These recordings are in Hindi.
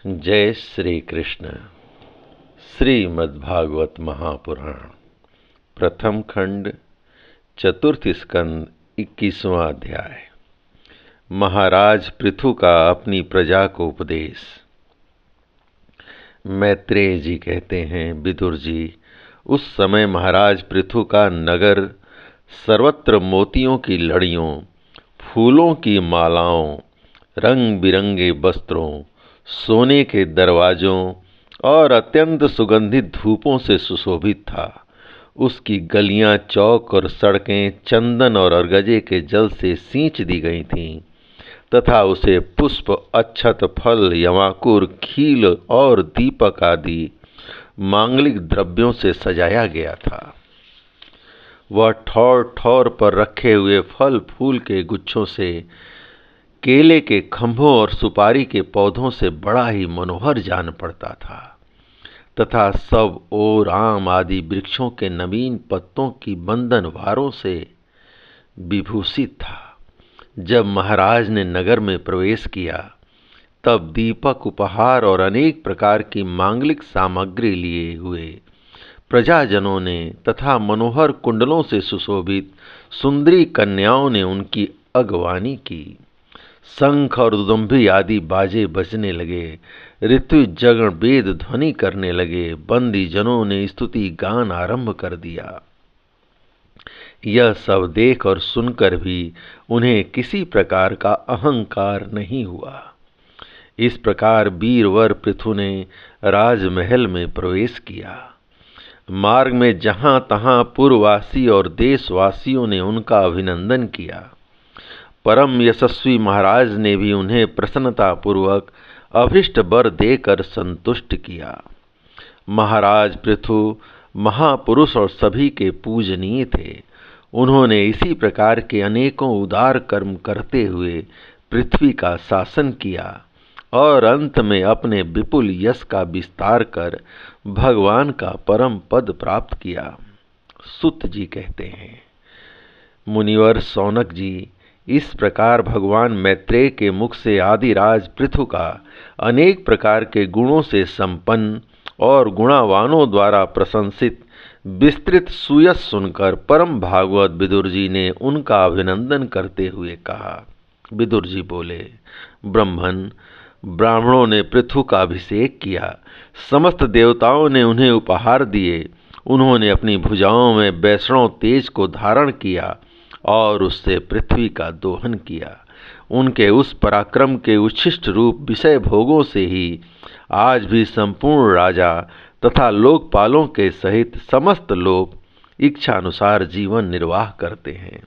जय श्री कृष्ण। श्रीमद्भागवत महापुराण प्रथम खंड चतुर्थ स्कंद 21वां अध्याय। महाराज पृथु का अपनी प्रजा को उपदेश। मैत्रेय जी कहते हैं, विदुर जी, उस समय महाराज पृथु का नगर सर्वत्र मोतियों की लड़ियों, फूलों की मालाओं, रंग बिरंगे वस्त्रों, सोने के दरवाजों और अत्यंत सुगंधित धूपों से सुशोभित था। उसकी गलियां, चौक और सड़कें चंदन और अरगजे के जल से सींच दी गई थीं तथा उसे पुष्प, अक्षत, फल, यमाकुर, खील और दीपक आदि मांगलिक द्रव्यों से सजाया गया था। वह ठौर ठौर पर रखे हुए फल फूल के गुच्छों से, केले के खंभों और सुपारी के पौधों से बड़ा ही मनोहर जान पड़ता था तथा सब ओर आम आदि वृक्षों के नवीन पत्तों की बंधन वारों से विभूषित था। जब महाराज ने नगर में प्रवेश किया तब दीपक, उपहार और अनेक प्रकार की मांगलिक सामग्री लिए हुए प्रजाजनों ने तथा मनोहर कुंडलों से सुशोभित सुंदरी कन्याओं ने उनकी अगवानी की। शंख और दुदुम्भी आदि बाजे बजने लगे, ऋत्विजगण वेद ध्वनि करने लगे, बंदी जनों ने स्तुति गान आरंभ कर दिया। यह सब देख और सुनकर भी उन्हें किसी प्रकार का अहंकार नहीं हुआ। इस प्रकार वीरवर पृथु ने राजमहल में प्रवेश किया। मार्ग में जहां तहां पुरवासी और देशवासियों ने उनका अभिनंदन किया। परम यशस्वी महाराज ने भी उन्हें प्रसन्नतापूर्वक अभिष्ट वर देकर संतुष्ट किया। महाराज पृथु महापुरुष और सभी के पूजनीय थे। उन्होंने इसी प्रकार के अनेकों उदार कर्म करते हुए पृथ्वी का शासन किया और अंत में अपने विपुल यश का विस्तार कर भगवान का परम पद प्राप्त किया। सुत जी कहते हैं, मुनिवर शौनक जी, इस प्रकार भगवान मैत्रेय के मुख से आदिराज पृथु का अनेक प्रकार के गुणों से संपन्न और गुणावानों द्वारा प्रशंसित विस्तृत सुयश सुनकर परम भागवत विदुर जी ने उनका अभिनंदन करते हुए कहा। विदुर जी बोले, ब्राह्मणों ने पृथु का अभिषेक किया, समस्त देवताओं ने उन्हें उपहार दिए। उन्होंने अपनी भुजाओं में वैष्णव तेज को धारण किया और उससे पृथ्वी का दोहन किया। उनके उस पराक्रम के उच्छिष्ट रूप विषय भोगों से ही आज भी संपूर्ण राजा तथा लोकपालों के सहित समस्त लोग इच्छा अनुसार जीवन निर्वाह करते हैं।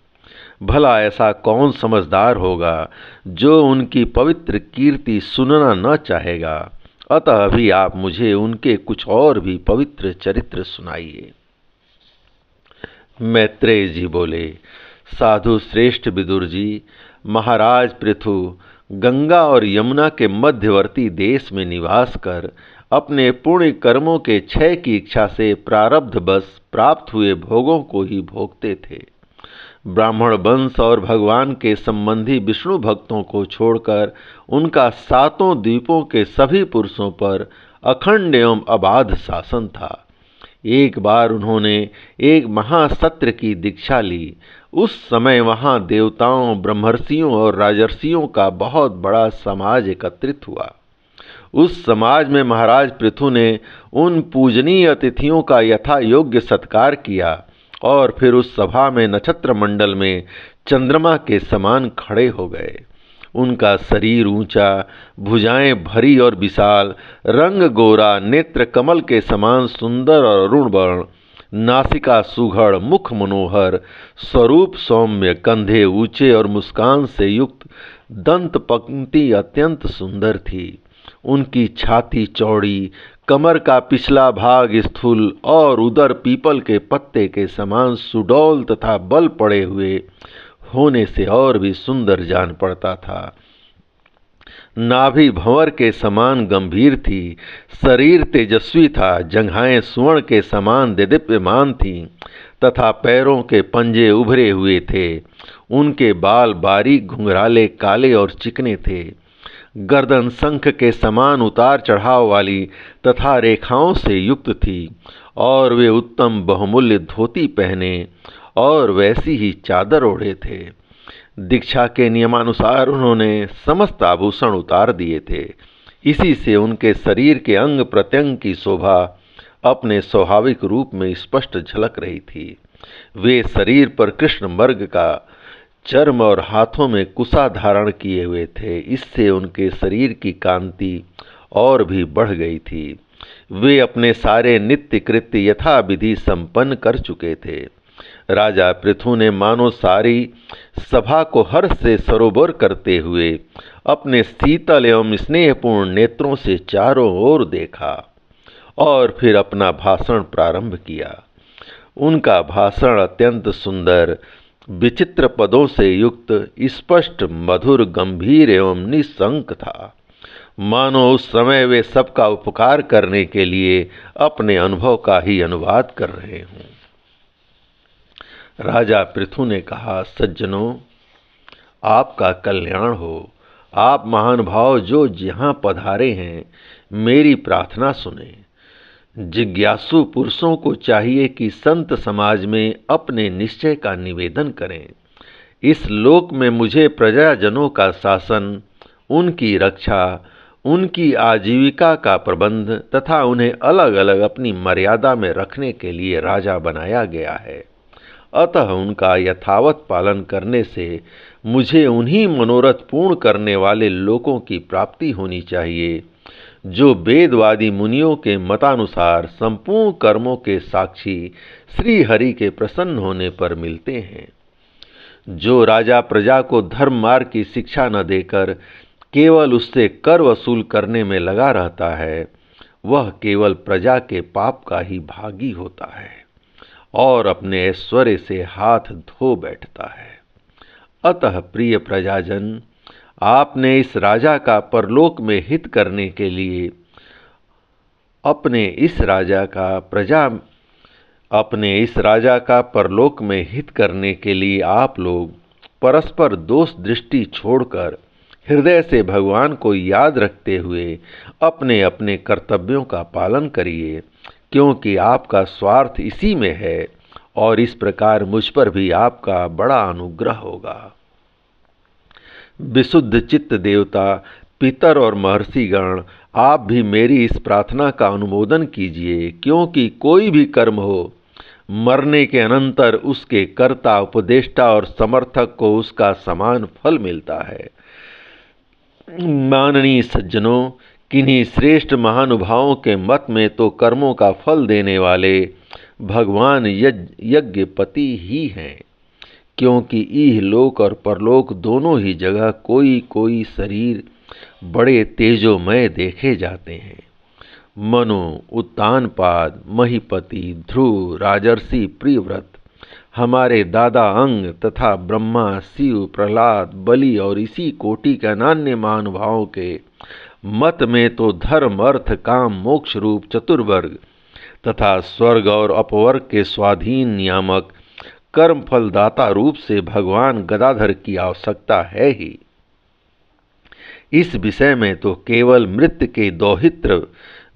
भला ऐसा कौन समझदार होगा जो उनकी पवित्र कीर्ति सुनना न चाहेगा। अतः अभी आप मुझे उनके कुछ और भी पवित्र चरित्र सुनाइए। मैत्रेय जी बोले, साधु श्रेष्ठ विदुर जी, महाराज पृथु गंगा और यमुना के मध्यवर्ती देश में निवास कर अपने पुण्य कर्मों के क्षय की इच्छा से प्रारब्ध बस प्राप्त हुए भोगों को ही भोगते थे। ब्राह्मण वंश और भगवान के संबंधी विष्णु भक्तों को छोड़कर उनका सातों द्वीपों के सभी पुरुषों पर अखंड एवं अबाध शासन था। एक बार उन्होंने एक महासत्र की दीक्षा ली। उस समय वहां देवताओं, ब्रह्मर्षियों और राजर्षियों का बहुत बड़ा समाज एकत्रित हुआ। उस समाज में महाराज पृथु ने उन पूजनीय अतिथियों का यथा योग्य सत्कार किया और फिर उस सभा में नक्षत्र मंडल में चंद्रमा के समान खड़े हो गए। उनका शरीर ऊंचा, भुजाएं भरी और विशाल, रंग गोरा, नेत्र कमल के समान सुंदर और अरुण वर्ण, नासिका सुघड़, मुख मनोहर, स्वरूप सौम्य, कंधे ऊंचे और मुस्कान से युक्त दंत पंक्ति अत्यंत सुंदर थी। उनकी छाती चौड़ी, कमर का पिछला भाग स्थूल और उदर पीपल के पत्ते के समान सुडौल तथा बल पड़े हुए होने से और भी सुंदर जान पड़ता था। नाभि भंवर के समान गंभीर थी, शरीर तेजस्वी था, जंघाएं सुवर्ण के समान देदीप्यमान थीं तथा पैरों के पंजे उभरे हुए थे। उनके बाल बारीक, घुंघराले, काले और चिकने थे। गर्दन शंख के समान उतार चढ़ाव वाली तथा रेखाओं से युक्त थी और वे उत्तम बहुमूल्य धोती पहने और वैसी ही चादर ओढ़े थे। दीक्षा के नियमानुसार उन्होंने समस्त आभूषण उतार दिए थे। इसी से उनके शरीर के अंग प्रत्यंग की शोभा अपने स्वाभाविक रूप में स्पष्ट झलक रही थी। वे शरीर पर कृष्ण मृग का चर्म और हाथों में कुशा धारण किए हुए थे। इससे उनके शरीर की कांति और भी बढ़ गई थी। वे अपने सारे नित्य कृत्य यथाविधि संपन्न कर चुके थे। राजा पृथु ने मानो सारी सभा को हर्ष से सरोवर करते हुए अपने शीतल एवं स्नेहपूर्ण नेत्रों से चारों ओर देखा और फिर अपना भाषण प्रारंभ किया। उनका भाषण अत्यंत सुंदर, विचित्र पदों से युक्त, स्पष्ट, मधुर, गंभीर एवं निशंक था। मानो उस समय वे सबका उपकार करने के लिए अपने अनुभव का ही अनुवाद कर रहे हों। राजा पृथु ने कहा, सज्जनों, आपका कल्याण हो। आप महानुभाव जो यहाँ पधारे हैं, मेरी प्रार्थना सुने। जिज्ञासु पुरुषों को चाहिए कि संत समाज में अपने निश्चय का निवेदन करें। इस लोक में मुझे प्रजाजनों का शासन, उनकी रक्षा, उनकी आजीविका का प्रबंध तथा उन्हें अलग अलग अपनी मर्यादा में रखने के लिए राजा बनाया गया है। अतः उनका यथावत पालन करने से मुझे उन्हीं मनोरथ पूर्ण करने वाले लोकों की प्राप्ति होनी चाहिए जो वेदवादी मुनियों के मतानुसार संपूर्ण कर्मों के साक्षी श्री हरि के प्रसन्न होने पर मिलते हैं। जो राजा प्रजा को धर्म मार्ग की शिक्षा न देकर केवल उससे कर वसूल करने में लगा रहता है, वह केवल प्रजा के पाप का ही भागी होता है और अपने ऐश्वर्य से हाथ धो बैठता है। अतः प्रिय प्रजाजन, आपने इस राजा का परलोक में हित करने के लिए अपने इस राजा का परलोक में हित करने के लिए आप लोग परस्पर दोष दृष्टि छोड़कर हृदय से भगवान को याद रखते हुए अपने अपने कर्तव्यों का पालन करिए, क्योंकि आपका स्वार्थ इसी में है और इस प्रकार मुझ पर भी आपका बड़ा अनुग्रह होगा। विशुद्ध चित्त देवता, पितर और महर्षिगण, आप भी मेरी इस प्रार्थना का अनुमोदन कीजिए, क्योंकि कोई भी कर्म हो, मरने के अनंतर उसके कर्ता, उपदेष्टा और समर्थक को उसका समान फल मिलता है। माननीय सज्जनों, किन्हीं श्रेष्ठ महानुभावों के मत में तो कर्मों का फल देने वाले भगवान यज्ञपति ही हैं, क्योंकि इह लोक और परलोक दोनों ही जगह कोई कोई शरीर बड़े तेजोमय देखे जाते हैं। मनु, उत्तानपाद, महीपति, ध्रुव, राजर्षि प्रियव्रत, हमारे दादा अंग तथा ब्रह्मा, शिव, प्रहलाद, बलि और इसी कोटि के अन्य महानुभावों के मत में तो धर्म, अर्थ, काम, मोक्ष रूप चतुर्वर्ग तथा स्वर्ग और अपवर्ग के स्वाधीन नियामक कर्म फलदाता रूप से भगवान गदाधर की आवश्यकता है ही। इस विषय में तो केवल मृत्यु के दौहित्र,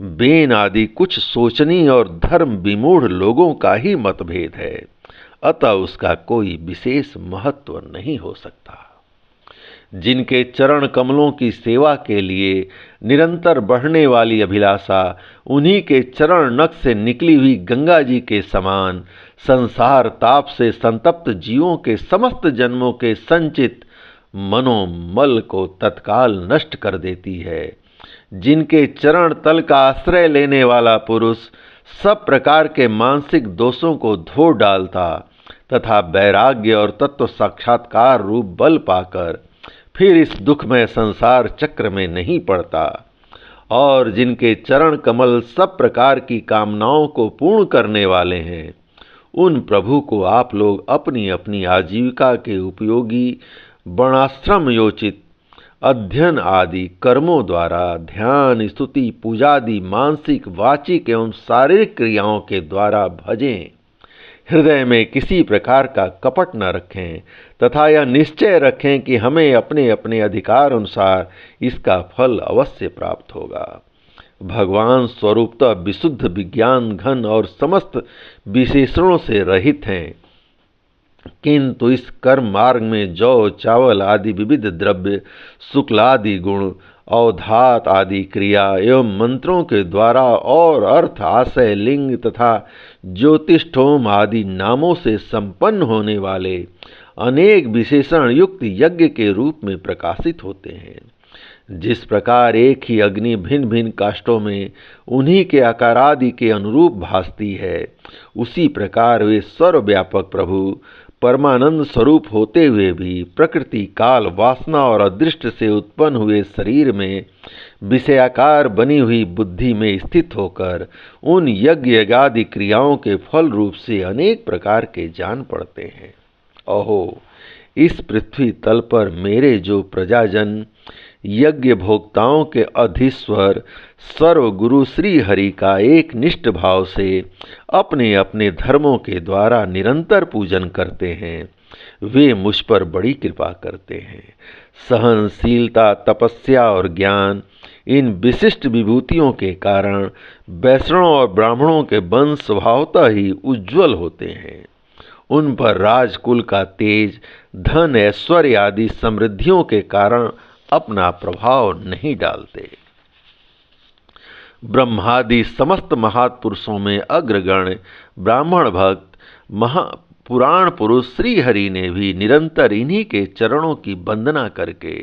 बेन आदि कुछ सोचनीय और धर्म विमूढ़ लोगों का ही मतभेद है, अतः उसका कोई विशेष महत्व नहीं हो सकता। जिनके चरण कमलों की सेवा के लिए निरंतर बढ़ने वाली अभिलाषा उन्हीं के चरण नख से निकली हुई गंगा जी के समान संसार ताप से संतप्त जीवों के समस्त जन्मों के संचित मनोमल को तत्काल नष्ट कर देती है। जिनके चरण तल का आश्रय लेने वाला पुरुष सब प्रकार के मानसिक दोषों को धो डालता तथा वैराग्य और तत्व साक्षात्कार रूप बल पाकर फिर इस दुखमय संसार चक्र में नहीं पड़ता, और जिनके चरण कमल सब प्रकार की कामनाओं को पूर्ण करने वाले हैं, उन प्रभु को आप लोग अपनी अपनी आजीविका के उपयोगी वर्णाश्रम योचित अध्ययन आदि कर्मों द्वारा ध्यान, स्तुति, पूजादि मानसिक, वाचिक एवं शारीरिक क्रियाओं के द्वारा भजें। हृदय में किसी प्रकार का कपट न रखें तथा यह निश्चय रखें कि हमें अपने अपने अधिकार अनुसार इसका फल अवश्य प्राप्त होगा। भगवान स्वरूपतः विशुद्ध विज्ञान घन और समस्त विशेषणों से रहित हैं, किंतु इस कर्म मार्ग में जौ चावल आदि विविध द्रव्य, शुक्लादि गुण, अवधात आदि क्रिया एवं मंत्रों के द्वारा और अर्थ, आशय, लिंग तथा ज्योतिष्ठोम आदि नामों से संपन्न होने वाले अनेक विशेषण युक्त यज्ञ के रूप में प्रकाशित होते हैं। जिस प्रकार एक ही अग्नि भिन्न भिन्न काष्ठों में उन्हीं के आकारादि के अनुरूप भासती है, उसी प्रकार वे सर्वव्यापक प्रभु परमानंद स्वरूप होते हुए भी प्रकृति, काल, वासना और अदृष्ट से उत्पन्न हुए शरीर में विषयाकार बनी हुई बुद्धि में स्थित होकर उन यज्ञ यज्ञादि क्रियाओं के फल रूप से अनेक प्रकार के जान पड़ते हैं। अहो, इस पृथ्वी तल पर मेरे जो प्रजाजन यज्ञ भोक्ताओं के अधीश्वर सर्व गुरु श्री हरि का एक निष्ठ भाव से अपने अपने धर्मों के द्वारा निरंतर पूजन करते हैं, वे मुझ पर बड़ी कृपा करते हैं। सहनशीलता, तपस्या और ज्ञान, इन विशिष्ट विभूतियों के कारण वैष्णव और ब्राह्मणों के वंश स्वभावतः ही उज्ज्वल होते हैं। उन पर राजकुल का तेज, धन, ऐश्वर्य आदि समृद्धियों के कारण अपना प्रभाव नहीं डालते। ब्रह्मादि समस्त महापुरुषों में अग्रगण्य ब्राह्मण भक्त महापुराण पुरुष श्री हरि ने भी निरंतर इन्हीं के चरणों की वंदना करके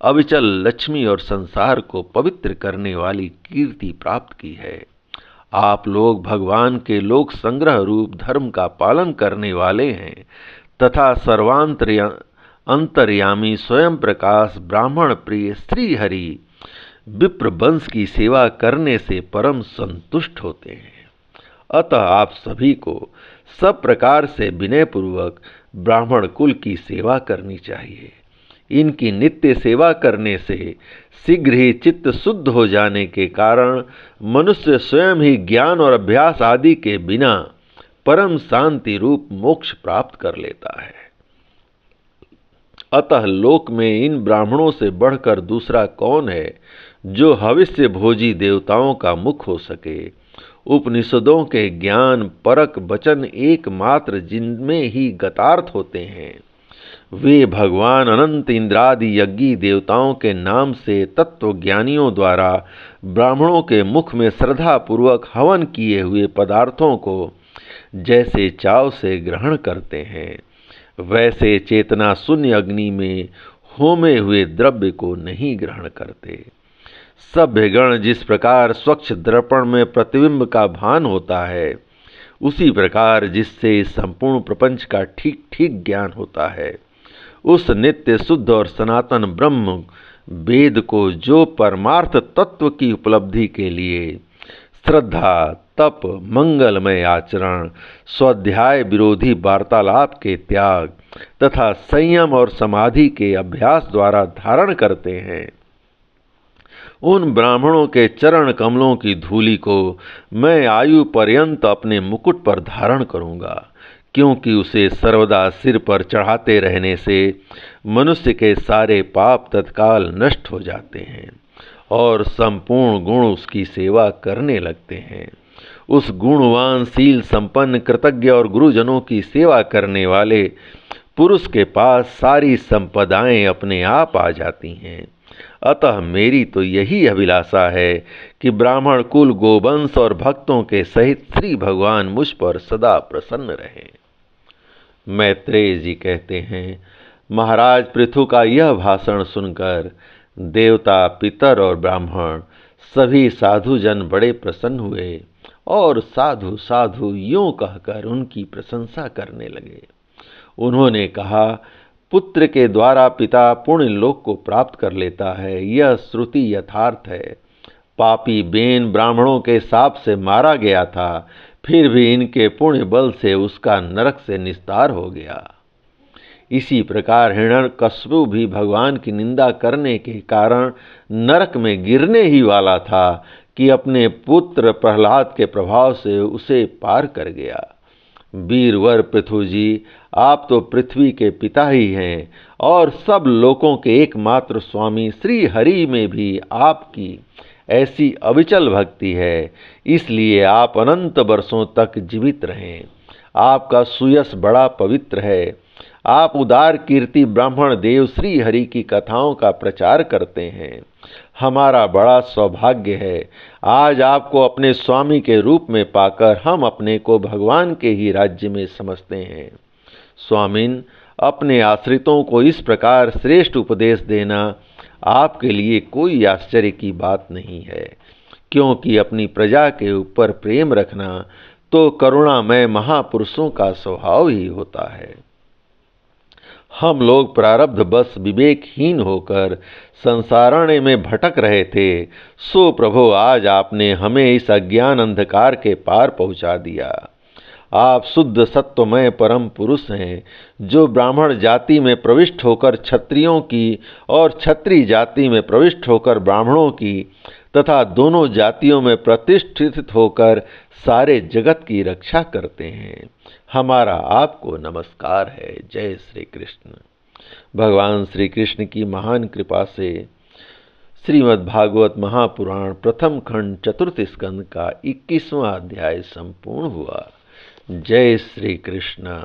अविचल लक्ष्मी और संसार को पवित्र करने वाली कीर्ति प्राप्त की है। आप लोग भगवान के लोक संग्रह रूप धर्म का पालन करने वाले हैं तथा अंतर्यामी स्वयं प्रकाश ब्राह्मण प्रिय श्री हरि विप्र वंश की सेवा करने से परम संतुष्ट होते हैं। अतः आप सभी को सब प्रकार से विनयपूर्वक ब्राह्मण कुल की सेवा करनी चाहिए। इनकी नित्य सेवा करने से शीघ्र ही चित्त शुद्ध हो जाने के कारण मनुष्य स्वयं ही ज्ञान और अभ्यास आदि के बिना परम शांति रूप मोक्ष प्राप्त कर लेता है। अतः लोक में इन ब्राह्मणों से बढ़कर दूसरा कौन है जो भविष्य भोजी देवताओं का मुख हो सके। उपनिषदों के ज्ञान परक वचन एकमात्र जिनमें ही गतार्थ होते हैं, वे भगवान अनंत इंद्रादि यज्ञी देवताओं के नाम से तत्वज्ञानियों द्वारा ब्राह्मणों के मुख में श्रद्धा पूर्वक हवन किए हुए पदार्थों को जैसे चाव से ग्रहण करते हैं, वैसे चेतना शून्य अग्नि में होमे हुए द्रव्य को नहीं ग्रहण करते। सभ्यगण जिस प्रकार स्वच्छ दर्पण में प्रतिबिंब का भान होता है, उसी प्रकार जिससे संपूर्ण प्रपंच का ठीक ठीक ज्ञान होता है, उस नित्य शुद्ध और सनातन ब्रह्म वेद को जो परमार्थ तत्व की उपलब्धि के लिए श्रद्धा, तप, मंगलमय आचरण, स्वाध्याय विरोधी वार्तालाप के त्याग तथा संयम और समाधि के अभ्यास द्वारा धारण करते हैं, उन ब्राह्मणों के चरण कमलों की धूलि को मैं आयु पर्यंत अपने मुकुट पर धारण करूंगा, क्योंकि उसे सर्वदा सिर पर चढ़ाते रहने से मनुष्य के सारे पाप तत्काल नष्ट हो जाते हैं और संपूर्ण गुण उसकी सेवा करने लगते हैं। उस गुणवान, शील संपन्न, कृतज्ञ और गुरुजनों की सेवा करने वाले पुरुष के पास सारी संपदाएं अपने आप आ जाती हैं। अतः मेरी तो यही अभिलाषा है कि ब्राह्मण कुल, गोवंश और भक्तों के सहित श्री भगवान मुझ पर सदा प्रसन्न रहें। मैत्रेय जी कहते हैं, महाराज पृथु का यह भाषण सुनकर देवता, पितर और ब्राह्मण सभी साधुजन बड़े प्रसन्न हुए और साधु साधु यूं कहकर उनकी प्रशंसा करने लगे। उन्होंने कहा, पुत्र के द्वारा पिता पुण्य लोक को प्राप्त कर लेता है, यह श्रुति यथार्थ है। पापी बेन ब्राह्मणों के शाप से मारा गया था, फिर भी इनके पुण्य बल से उसका नरक से निस्तार हो गया। इसी प्रकार हिरण्यकश्यप भी भगवान की निंदा करने के कारण नरक में गिरने ही वाला था कि अपने पुत्र प्रहलाद के प्रभाव से उसे पार कर गया। वीरवर पृथु जी, आप तो पृथ्वी के पिता ही हैं और सब लोकों के एकमात्र स्वामी श्री हरि में भी आपकी ऐसी अविचल भक्ति है, इसलिए आप अनंत वर्षों तक जीवित रहें। आपका सुयश बड़ा पवित्र है। आप उदार कीर्ति ब्राह्मण देव श्री हरि की कथाओं का प्रचार करते हैं। हमारा बड़ा सौभाग्य है। आज आपको अपने स्वामी के रूप में पाकर हम अपने को भगवान के ही राज्य में समझते हैं। स्वामिन, अपने आश्रितों को इस प्रकार श्रेष्ठ उपदेश देना आपके लिए कोई आश्चर्य की बात नहीं है, क्योंकि अपनी प्रजा के ऊपर प्रेम रखना तो करुणामय महापुरुषों का स्वभाव ही होता है। हम लोग प्रारब्ध बस विवेकहीन होकर संसारण्य में भटक रहे थे, सो प्रभु आज आपने हमें इस अज्ञान अंधकार के पार पहुंचा दिया। आप शुद्ध सत्वमय परम पुरुष हैं, जो ब्राह्मण जाति में प्रविष्ट होकर क्षत्रियों की और क्षत्रिय जाति में प्रविष्ट होकर ब्राह्मणों की तथा दोनों जातियों में प्रतिष्ठित होकर सारे जगत की रक्षा करते हैं। हमारा आपको नमस्कार है। जय श्री कृष्ण। भगवान श्री कृष्ण की महान कृपा से श्रीमद् भागवत महापुराण प्रथम खंड चतुर्थ स्कंद का 21वां अध्याय संपूर्ण हुआ। जय श्री कृष्ण।